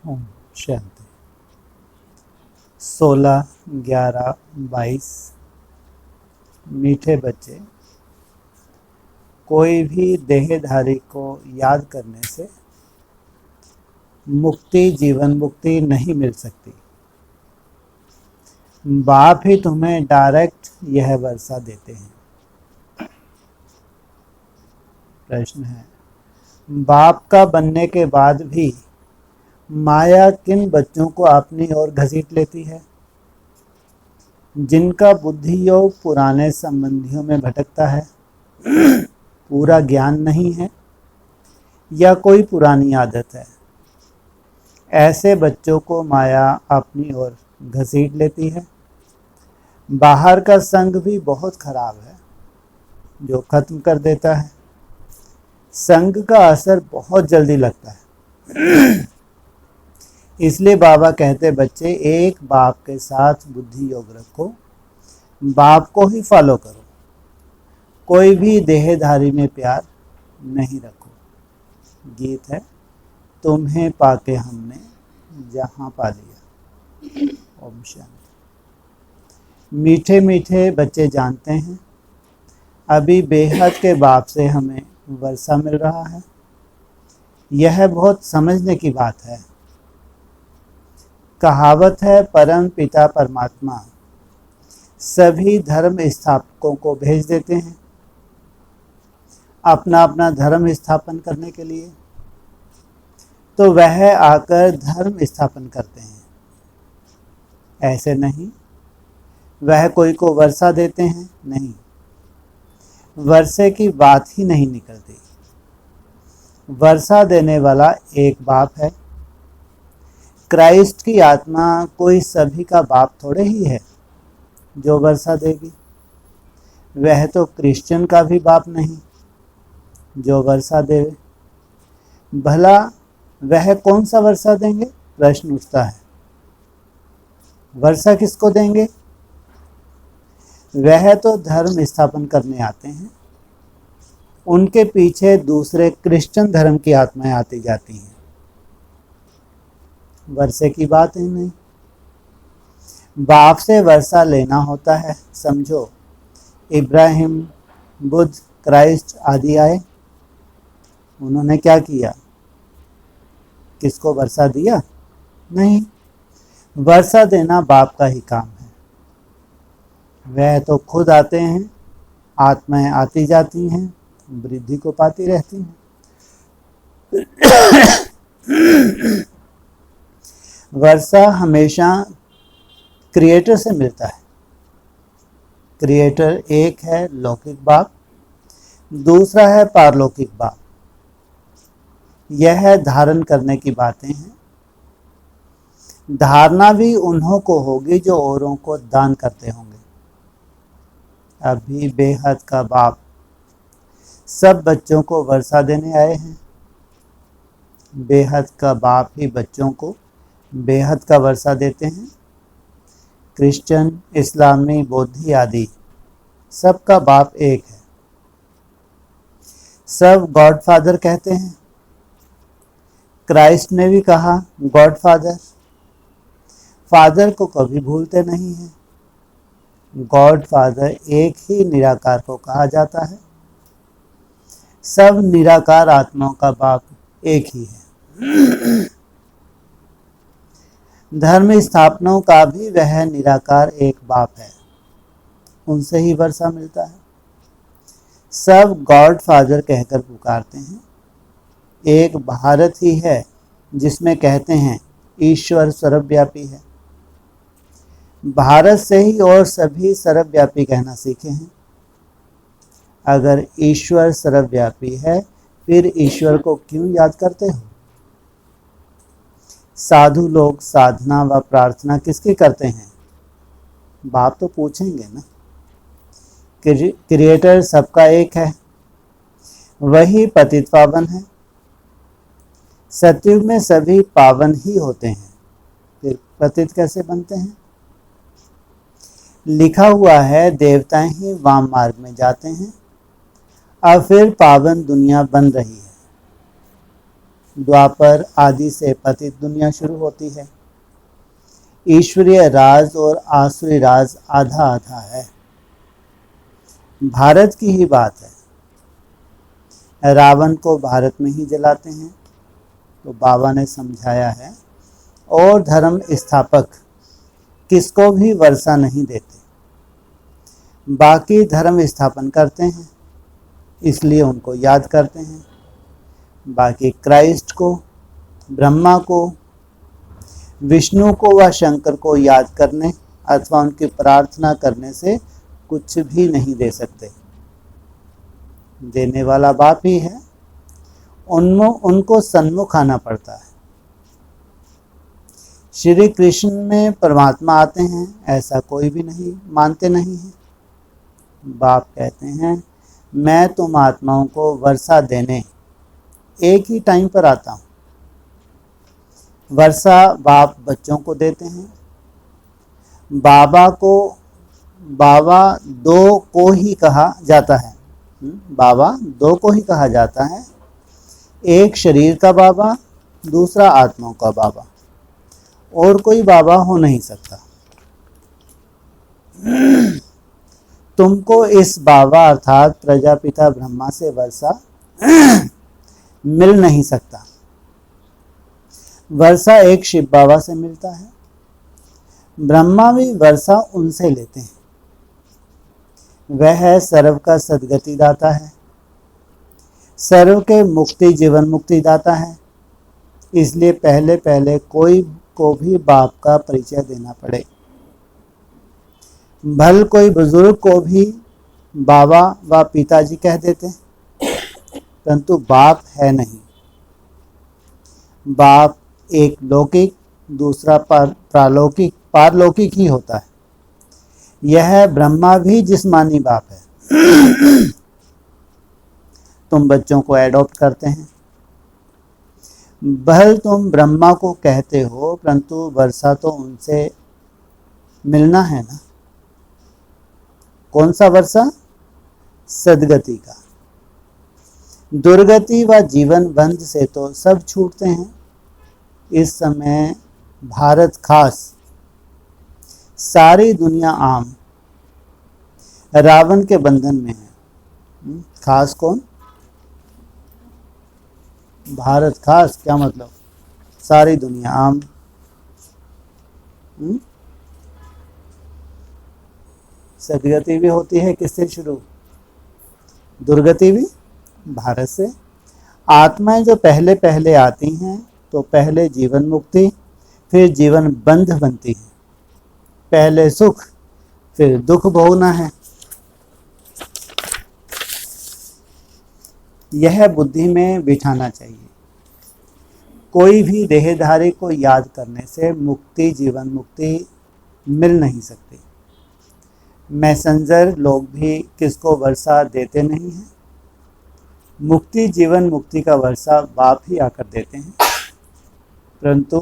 ओम शांति। 16/11/22। मीठे बच्चे, कोई भी देहधारी को याद करने से मुक्ति, जीवन मुक्ति नहीं मिल सकती। बाप ही तुम्हें डायरेक्ट यह वर्षा देते हैं। प्रश्न है, बाप का बनने के बाद भी माया किन बच्चों को अपनी ओर घसीट लेती है? जिनका बुद्धि योग पुराने संबंधियों में भटकता है, पूरा ज्ञान नहीं है या कोई पुरानी आदत है, ऐसे बच्चों को माया अपनी ओर घसीट लेती है। बाहर का संग भी बहुत खराब है, जो खत्म कर देता है। संग का असर बहुत जल्दी लगता है। इसलिए बाबा कहते, बच्चे एक बाप के साथ बुद्धि योग रखो, बाप को ही फॉलो करो, कोई भी देहधारी में प्यार नहीं रखो। गीत है, तुम्हें पाके हमने जहां पा लिया। ओम शांति। मीठे मीठे बच्चे जानते हैं, अभी बेहद के बाप से हमें वर्षा मिल रहा है। यह बहुत समझने की बात है। कहावत है, परम पिता परमात्मा सभी धर्म स्थापकों को भेज देते हैं अपना अपना धर्म स्थापन करने के लिए, तो वह आकर धर्म स्थापन करते हैं। ऐसे नहीं वह कोई को वर्षा देते हैं, नहीं, वर्षे की बात ही नहीं निकलती। वर्षा देने वाला एक बाप है। क्राइस्ट की आत्मा कोई सभी का बाप थोड़े ही है जो वर्षा देगी। वह तो क्रिश्चियन का भी बाप नहीं जो वर्षा देवे। भला वह कौन सा वर्षा देंगे? प्रश्न उठता है। वर्षा किसको देंगे? वह तो धर्म स्थापन करने आते हैं, उनके पीछे दूसरे क्रिश्चियन धर्म की आत्माएं आती जाती हैं। वर्षे की बात ही नहीं। बाप से वर्षा लेना होता है। समझो, इब्राहिम, बुद्ध, क्राइस्ट आदि आए, उन्होंने क्या किया? किसको वर्षा दिया? नहीं, वर्षा देना बाप का ही काम है। वह तो खुद आते हैं, आत्माएं आती जाती हैं, वृद्धि को पाती रहती हैं। वर्षा हमेशा क्रिएटर से मिलता है। क्रिएटर एक है लौकिक बाप, दूसरा है पारलौकिक बाप। यह धारण करने की बातें हैं। धारणा भी उन्हों को होगी जो औरों को दान करते होंगे। अभी बेहद का बाप सब बच्चों को वर्षा देने आए हैं। बेहद का बाप ही बच्चों को बेहद का वर्षा देते हैं। क्रिश्चियन, इस्लामी, बौद्धी आदि सबका बाप एक है। सब गॉड फादर कहते हैं। क्राइस्ट ने भी कहा गॉड फादर। फादर को कभी भूलते नहीं हैं। गॉड फादर एक ही निराकार को कहा जाता है। सब निराकार आत्माओं का बाप एक ही है। धर्म स्थापनाओं का भी वह निराकार एक बाप है, उनसे ही वर्षा मिलता है। सब गॉड फादर कहकर पुकारते हैं। एक भारत ही है जिसमें कहते हैं ईश्वर सर्वव्यापी है। भारत से ही और सभी सर्वव्यापी कहना सीखे हैं। अगर ईश्वर सर्वव्यापी है, फिर ईश्वर को क्यों याद करते हो? साधु लोग साधना व प्रार्थना किसकी करते हैं? बाप तो पूछेंगे ना। क्रिएटर सबका एक है, वही पतित पावन है। सतयुग में सभी पावन ही होते हैं, फिर पतित कैसे बनते हैं? लिखा हुआ है, देवताएं ही वाम मार्ग में जाते हैं, अब फिर पावन दुनिया बन रही है। द्वापर आदि से पतित दुनिया शुरू होती है। ईश्वरीय राज और आसुरी राज आधा आधा है। भारत की ही बात है, रावण को भारत में ही जलाते हैं। तो बाबा ने समझाया है, और धर्म स्थापक किसको भी वर्षा नहीं देते, बाकी धर्म स्थापन करते हैं, इसलिए उनको याद करते हैं। बाकी क्राइस्ट को, ब्रह्मा को, विष्णु को व शंकर को याद करने अथवा उनकी प्रार्थना करने से कुछ भी नहीं दे सकते। देने वाला बाप ही है, उनको सन्मुख आना पड़ता है। श्री कृष्ण में परमात्मा आते हैं ऐसा कोई भी नहीं मानते नहीं है। बाप कहते हैं, मैं तुम आत्माओं को वर्षा देने एक ही टाइम पर आता हूँ। वर्षा बाप बच्चों को देते हैं। बाबा दो को ही कहा जाता है। बाबा दो को ही कहा जाता है, एक शरीर का बाबा, दूसरा आत्माओं का बाबा, और कोई बाबा हो नहीं सकता। तुमको इस बाबा अर्थात प्रजापिता ब्रह्मा से वर्षा मिल नहीं सकता। वर्षा एक शिव बाबा से मिलता है। ब्रह्मा भी वर्षा उनसे लेते हैं। वह सर्व का सद्गति दाता है, सर्व के मुक्ति जीवन मुक्ति दाता है। इसलिए पहले पहले कोई को भी बाप का परिचय देना पड़े। भल कोई बुजुर्ग को भी बाबा व पिताजी कह देते, परंतु बाप है नहीं। बाप एक लौकिक, दूसरा पारलौकिक ही होता है। यह ब्रह्मा भी जिस्मानी बाप है। तुम बच्चों को एडॉप्ट करते हैं। भल तुम ब्रह्मा को कहते हो, परंतु वर्षा तो उनसे मिलना है ना। कौन सा वर्षा? सदगति का। दुर्गति व जीवन बंध से तो सब छूटते हैं। इस समय भारत खास, सारी दुनिया आम रावण के बंधन में है। खास कौन? भारत खास क्या मतलब? सारी दुनिया आम। सदगति भी होती है किससे शुरू? दुर्गति भी भारत से। आत्माएं जो पहले पहले आती हैं तो पहले जीवन मुक्ति, फिर जीवन बंध बनती है। पहले सुख, फिर दुख भोगना है। यह बुद्धि में बिठाना चाहिए। कोई भी देहधारी को याद करने से मुक्ति जीवन मुक्ति मिल नहीं सकती। मैसेंजर लोग भी किसको वर्षा देते नहीं हैं। मुक्ति जीवन मुक्ति का वर्षा बाप ही आकर देते हैं, परंतु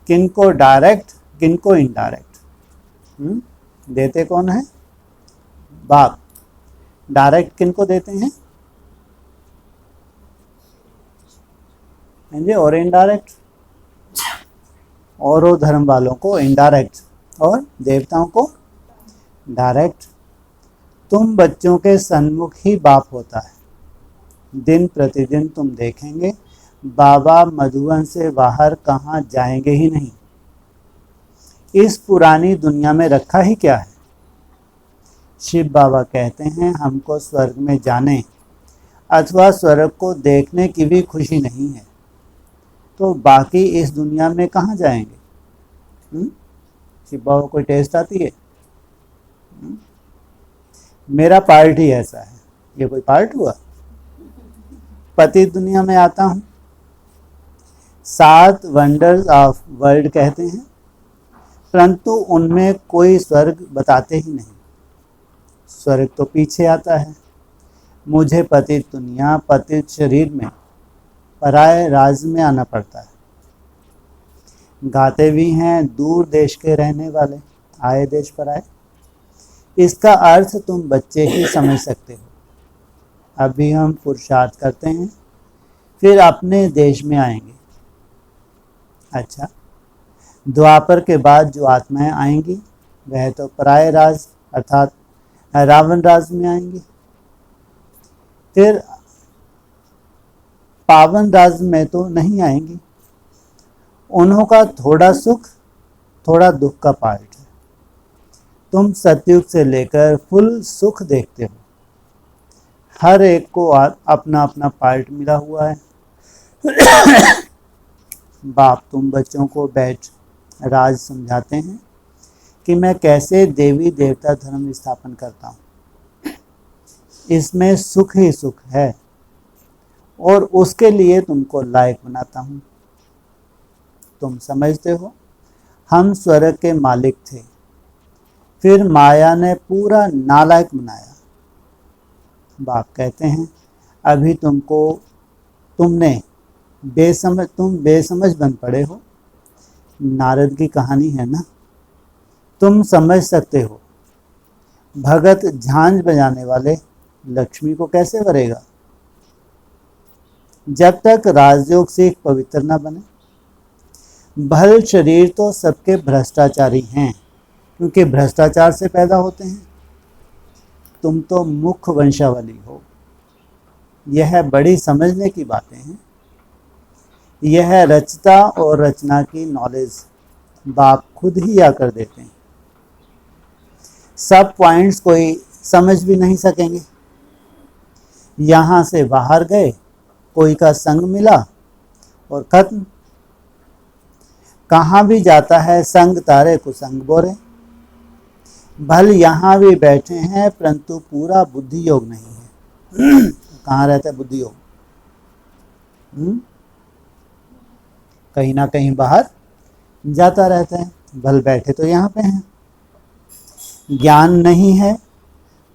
किनको डायरेक्ट किनको इनडायरेक्ट देते कौन है? बाप। डायरेक्ट किनको देते हैं और इनडायरेक्ट? और धर्म वालों को इनडायरेक्ट और देवताओं को डायरेक्ट। तुम बच्चों के सन्मुख ही बाप होता है। दिन प्रतिदिन तुम देखेंगे बाबा मधुबन से बाहर कहाँ जाएंगे ही नहीं। इस पुरानी दुनिया में रखा ही क्या है? शिव बाबा कहते हैं, हमको स्वर्ग में जाने अथवा स्वर्ग को देखने की भी खुशी नहीं है, तो बाकी इस दुनिया में कहाँ जाएंगे? शिव बाबा कोई टेस्ट आती है? मेरा पार्ट ही ऐसा है। ये कोई पार्ट हुआ? पति दुनिया में आता हूँ। 7 वंडर्स ऑफ वर्ल्ड कहते हैं, परंतु उनमें कोई स्वर्ग बताते ही नहीं। स्वर्ग तो पीछे आता है। मुझे पतित दुनिया, पतित शरीर में पराये राज में आना पड़ता है। गाते भी हैं, दूर देश के रहने वाले आए देश पर आए। इसका अर्थ तुम बच्चे ही समझ सकते हो। अभी हम पुरुषार्थ करते हैं, फिर अपने देश में आएंगे। अच्छा, द्वापर के बाद जो आत्माएं आएंगी वह तो पराये राज अर्थात रावण राज में आएंगी। फिर पावन राज में तो नहीं आएंगी। उन्हों का थोड़ा सुख थोड़ा दुख का पार्ट है। तुम सतयुग से लेकर फुल सुख देखते हो। हर एक को अपना अपना पार्ट मिला हुआ है। बाप तुम बच्चों को बैठ राज समझाते हैं कि मैं कैसे देवी देवता धर्म स्थापन करता हूँ। इसमें सुख ही सुख है और उसके लिए तुमको लायक बनाता हूँ। तुम समझते हो हम स्वर्ग के मालिक थे, फिर माया ने पूरा नालायक बनाया। बाप कहते हैं अभी तुम बेसमझ बन पड़े हो। नारद की कहानी है ना, तुम समझ सकते हो। भगत झांझ बजाने वाले लक्ष्मी को कैसे वरेगा जब तक राजयोग से एक पवित्र न बने। भल शरीर तो सबके भ्रष्टाचारी हैं, क्योंकि भ्रष्टाचार से पैदा होते हैं। तुम तो मुख्य वंशावली हो। यह बड़ी समझने की बातें हैं। यह रचता और रचना की नॉलेज बाप खुद ही आकर देते हैं। सब पॉइंट्स कोई समझ भी नहीं सकेंगे। यहाँ से बाहर गए, कोई का संग मिला और खत्म। कहाँ भी जाता है संग तारे को संग बोरे। भल यहाँ भी बैठे हैं परंतु पूरा बुद्धि योग नहीं है। कहाँ रहता है बुद्धि योग? कहीं ना कहीं बाहर जाता रहता है। भल बैठे तो यहाँ पे हैं। ज्ञान नहीं है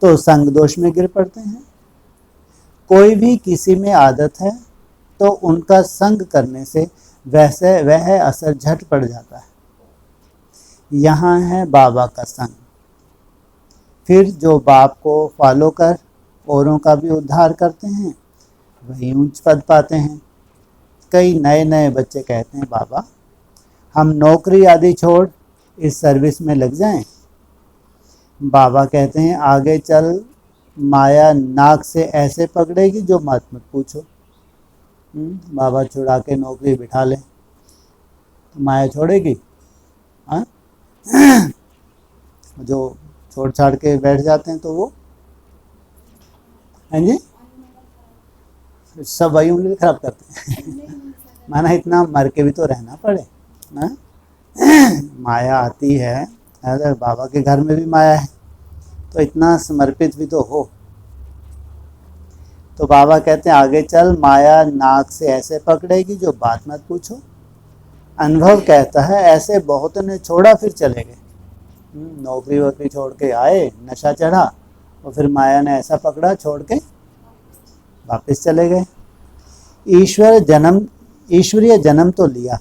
तो संग दोष में गिर पड़ते हैं। कोई भी किसी में आदत है तो उनका संग करने से वैसे वह असर झट पड़ जाता है। यहाँ है बाबा का संग। फिर जो बाप को फॉलो कर औरों का भी उद्धार करते हैं वही ऊंच पद पाते हैं। कई नए नए बच्चे कहते हैं बाबा हम नौकरी आदि छोड़ इस सर्विस में लग जाएं। बाबा कहते हैं आगे चल माया नाक से ऐसे पकड़ेगी जो मत पूछो। बाबा छुड़ा के नौकरी बिठा ले तो माया छोड़ेगी? हाँ, जो छोड़ छाड़ के बैठ जाते हैं तो वो हैं जी सब वही उंगली खराब करते हैं। माना इतना मर के भी तो रहना पड़े ना। माया आती है, अगर बाबा के घर में भी माया है तो इतना समर्पित भी तो हो। तो बाबा कहते हैं आगे चल माया नाक से ऐसे पकड़ेगी जो बात मत पूछो। अनुभव कहता है ऐसे बहुत ने छोड़ा फिर चले गए। नौकरी वोकरी छोड़ के आए, नशा चढ़ा और फिर माया ने ऐसा पकड़ा छोड़ के वापस चले गए। ईश्वरीय जन्म तो लिया,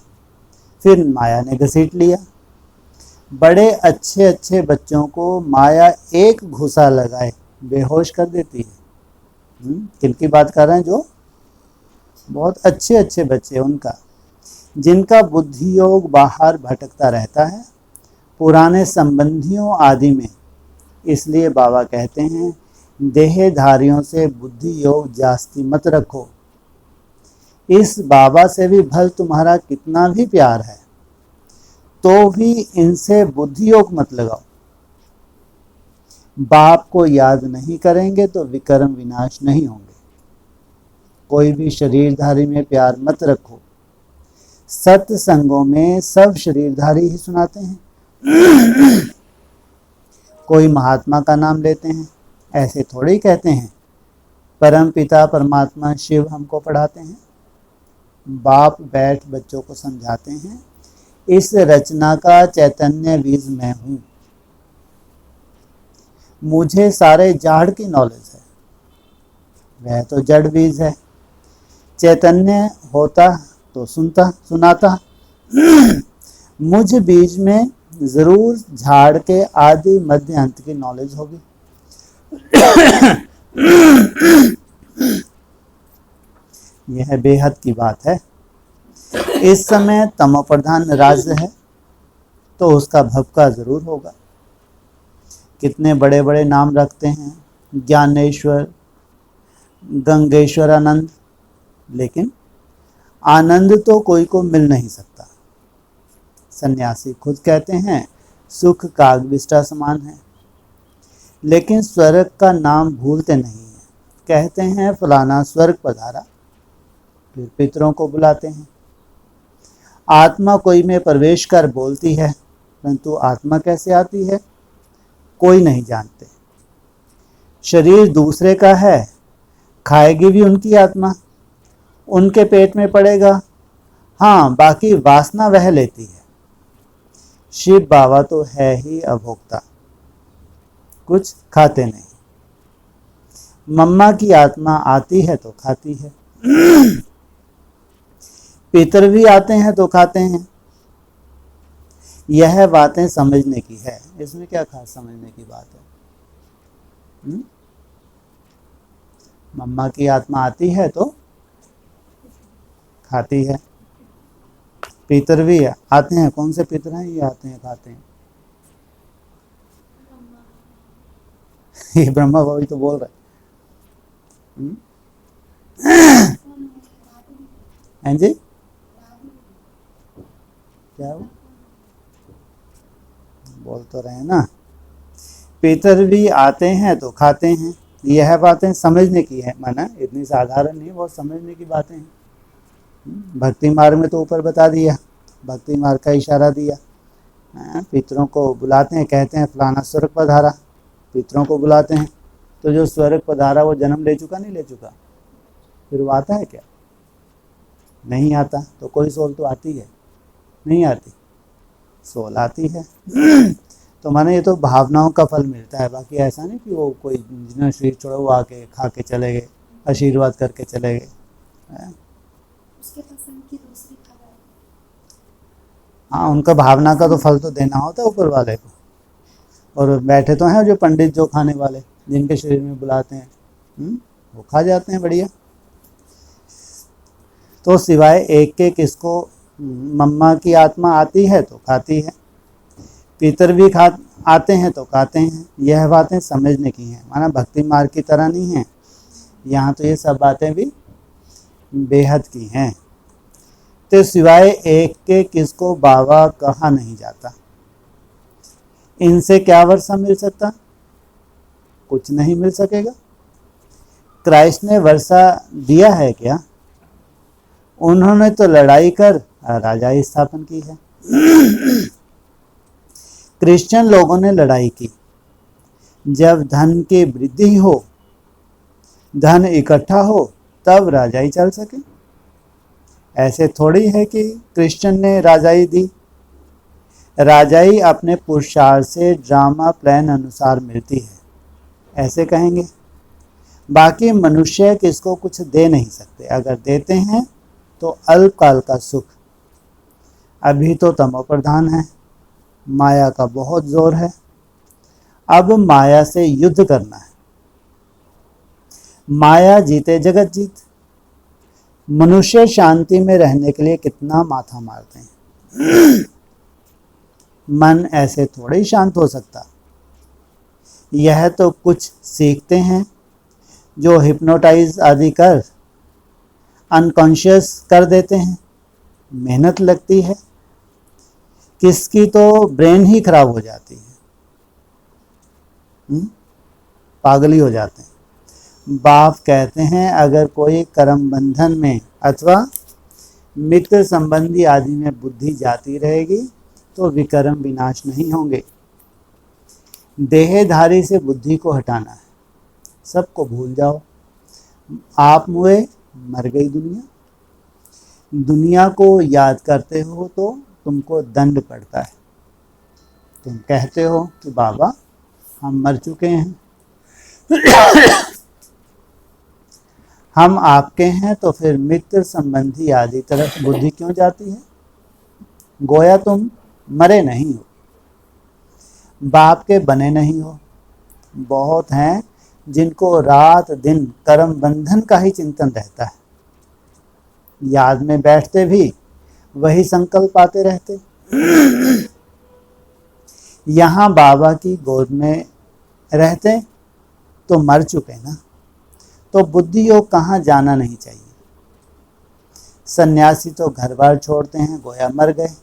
फिर माया ने घसीट लिया। बड़े अच्छे अच्छे बच्चों को माया एक घुसा लगाए बेहोश कर देती है। किनकी बात कर रहे हैं? जो बहुत अच्छे अच्छे बच्चे, उनका जिनका बुद्धि योग बाहर भटकता रहता है पुराने संबंधियों आदि में। इसलिए बाबा कहते हैं देहधारियों से बुद्धि योग जास्ती मत रखो। इस बाबा से भी भल तुम्हारा कितना भी प्यार है तो भी इनसे बुद्धि योग मत लगाओ। बाप को याद नहीं करेंगे तो विकर्म विनाश नहीं होंगे। कोई भी शरीरधारी में प्यार मत रखो। सत्संगों में सब शरीरधारी ही सुनाते हैं। कोई महात्मा का नाम लेते हैं, ऐसे थोड़े ही कहते हैं परम पिता परमात्मा शिव हमको पढ़ाते हैं। बाप बैठ बच्चों को समझाते हैं इस रचना का चैतन्य बीज मैं हूँ। मुझे सारे जाड़ की नॉलेज है, वह तो जड़ बीज है। चैतन्य होता तो सुनाता। मुझ बीज में जरूर झाड़ के आदि मध्य अंत की नॉलेज होगी। यह बेहद की बात है। इस समय तमोप्रधान राज्य है तो उसका भपका जरूर होगा। कितने बड़े बड़े नाम रखते हैं, ज्ञानेश्वर, गंगेश्वरानंद, लेकिन आनंद तो कोई को मिल नहीं सकता। सन्यासी खुद कहते हैं सुख कागविष्टा समान है, लेकिन स्वर्ग का नाम भूलते नहीं है। कहते हैं फलाना स्वर्ग पधारा, फिर पितरों को बुलाते हैं। आत्मा कोई में प्रवेश कर बोलती है, परंतु आत्मा कैसे आती है कोई नहीं जानते। शरीर दूसरे का है, खाएगी भी उनकी आत्मा, उनके पेट में पड़ेगा। हाँ, बाकी वासना वह लेती है। शिव बाबा तो है ही अभोक्ता, कुछ खाते नहीं। मम्मा की आत्मा आती है तो खाती है, पितर भी आते हैं तो खाते हैं। यह बातें समझने की है। इसमें क्या खास समझने की बात है? मम्मा की आत्मा आती है तो खाती है, पितर भी आते हैं। कौन से पितर हैं ये आते हैं खाते हैं? ये ब्रह्मा बाबा तो बोल रहे हैं जी। क्या हो बोल तो रहे हैं ना, पितर भी आते हैं तो खाते हैं। यह बातें समझने की है, माना इतनी साधारण नहीं, बहुत समझने की बातें हैं। भक्ति मार्ग में तो ऊपर बता दिया, भक्ति मार्ग का इशारा दिया। पितरों को बुलाते हैं, कहते हैं फलाना स्वर्ग पधारा, पितरों को बुलाते हैं। तो जो स्वर्ग पधारा वो जन्म ले चुका नहीं ले चुका? फिर वो आता है क्या? नहीं आता। तो कोई सोल तो आती है, नहीं आती? सोल आती है। तो माने ये तो भावनाओं का फल मिलता है, बाकी ऐसा नहीं कि वो कोई जिन्हें शरीर छोड़ा वो आके खा के चले गए, आशीर्वाद करके चले गए। उसके पसंद की दूसरी खबर। हाँ, उनका भावना का तो फल तो देना होता है ऊपर वाले को। और बैठे तो हैं जो पंडित जो खाने वाले, जिनके शरीर में बुलाते हैं, वो खा जाते हैं बढ़िया। तो सिवाय एक के किसको मम्मा की आत्मा आती है तो खाती है, पितर भी आते हैं तो खाते हैं। यह बातें समझने की हैं, माना भक्ति मार्ग की तरह नहीं है। यहाँ तो ये सब बातें भी बेहद की हैं। तो सिवाय एक के किसको बाबा कहा नहीं जाता। इनसे क्या वर्षा मिल सकता? कुछ नहीं मिल सकेगा। क्राइस्ट ने वर्षा दिया है क्या? उन्होंने तो लड़ाई कर राजाई स्थापन की है। क्रिश्चियन लोगों ने लड़ाई की। जब धन की वृद्धि हो, धन इकट्ठा हो, तब राजाई चल सके। ऐसे थोड़ी है कि क्रिश्चियन ने राजाई दी। राजाई अपने पुरुषार्थ से ड्रामा प्लान अनुसार मिलती है, ऐसे कहेंगे। बाकी मनुष्य किसको कुछ दे नहीं सकते, अगर देते हैं तो अल्पकाल का सुख। अभी तो तमोप्रधान है, माया का बहुत जोर है। अब माया से युद्ध करना है। माया जीते जगत जीत। मनुष्य शांति में रहने के लिए कितना माथा मारते हैं। मन ऐसे थोड़े ही शांत हो सकता। यह तो कुछ सीखते हैं जो हिप्नोटाइज आदि कर अनकॉन्शियस कर देते हैं। मेहनत लगती है, किसकी तो ब्रेन ही खराब हो जाती है, पागली हो जाते हैं। बाप कहते हैं अगर कोई कर्म बंधन में अथवा मित्र संबंधी आदि में बुद्धि जाती रहेगी तो विकर्म विनाश नहीं होंगे। देहधारी से बुद्धि को हटाना है। सबको भूल जाओ। आप मुए, मर गई दुनिया। दुनिया को याद करते हो तो तुमको दंड पड़ता है। तुम कहते हो कि बाबा हम मर चुके हैं, हम आपके हैं, तो फिर मित्र संबंधी आदि तरफ बुद्धि क्यों जाती है? गोया तुम मरे नहीं हो, बाप के बने नहीं हो। बहुत हैं जिनको रात दिन कर्म बंधन का ही चिंतन रहता है। याद में बैठते भी वही संकल्प आते रहते। यहाँ बाबा की गोद में रहते तो मर चुके ना, तो बुद्धि योग कहाँ जाना नहीं चाहिए। सन्यासी तो घर बार छोड़ते हैं, गोया मर गए।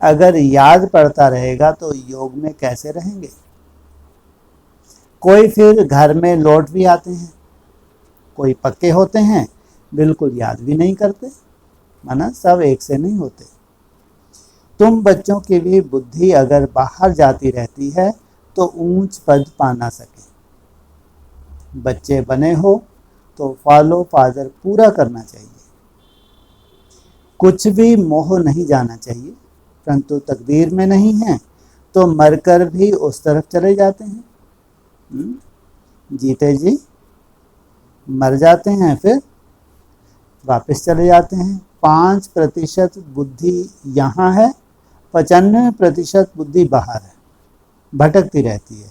अगर याद पड़ता रहेगा तो योग में कैसे रहेंगे। कोई फिर घर में लौट भी आते हैं, कोई पक्के होते हैं बिल्कुल याद भी नहीं करते, माना सब एक से नहीं होते। तुम बच्चों की भी बुद्धि अगर बाहर जाती रहती है तो ऊंच पद पा ना सके। बच्चे बने हो तो फॉलो फादर पूरा करना चाहिए। कुछ भी मोह नहीं जाना चाहिए, परंतु तकदीर में नहीं है तो मरकर भी उस तरफ चले जाते हैं। जीते जी मर जाते हैं, फिर वापस चले जाते हैं। 5% बुद्धि यहाँ है, 95% बुद्धि बाहर है, भटकती रहती है।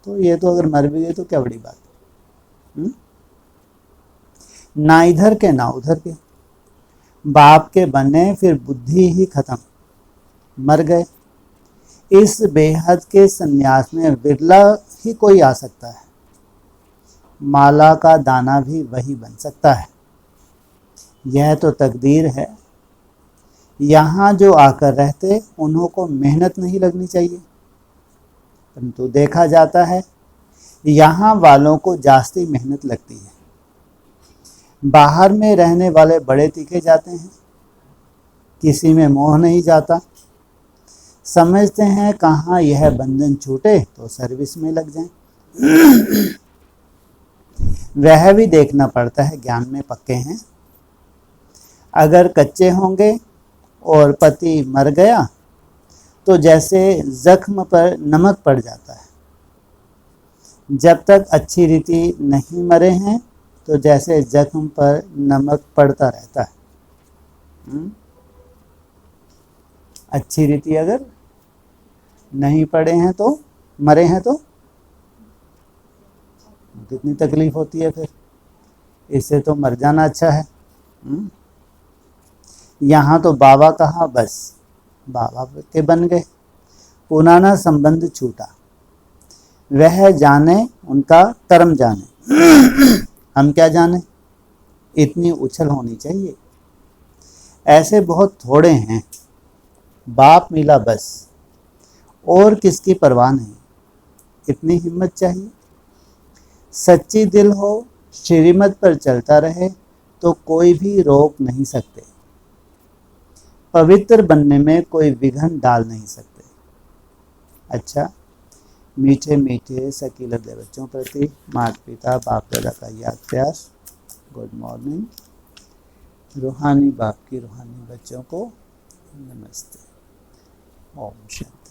तो ये तो अगर मर भी गए तो क्या बड़ी बात है। ना इधर के ना उधर के, बाप के बनने फिर बुद्धि ही खत्म, मर गए। इस बेहद के सन्यास में विरला ही कोई आ सकता है। माला का दाना भी वही बन सकता है। यह तो तकदीर है। यहाँ जो आकर रहते उन्हों को मेहनत नहीं लगनी चाहिए, परंतु देखा जाता है यहाँ वालों को जास्ती मेहनत लगती है। बाहर में रहने वाले बड़े तीखे जाते हैं, किसी में मोह नहीं जाता। समझते हैं कहाँ यह बंधन छूटे तो सर्विस में लग जाएं। वह भी देखना पड़ता है ज्ञान में पक्के हैं। अगर कच्चे होंगे और पति मर गया तो जैसे जख्म पर नमक पड़ जाता है। जब तक अच्छी रीति नहीं मरे हैं तो जैसे जख्म पर नमक पड़ता रहता है। अच्छी रीति अगर नहीं पड़े हैं तो मरे हैं तो कितनी तकलीफ होती है फिर। इससे तो मर जाना अच्छा है। यहाँ तो बाबा कहा, बस बाबा के बन गए, पुराना संबंध छूटा। वह जाने उनका कर्म जाने, हम क्या जाने। इतनी उछल होनी चाहिए। ऐसे बहुत थोड़े हैं, बाप मिला बस, और किसकी परवाह नहीं। इतनी हिम्मत चाहिए। सच्ची दिल हो, श्रीमत पर चलता रहे तो कोई भी रोक नहीं सकते। पवित्र बनने में कोई विघ्न डाल नहीं सकते। अच्छा, मीठे मीठे सकीले बच्चों प्रति माता पिता बाप दादा का याद प्यार। Good morning. रूहानी बाप की रूहानी बच्चों को नमस्ते। ओम शांति।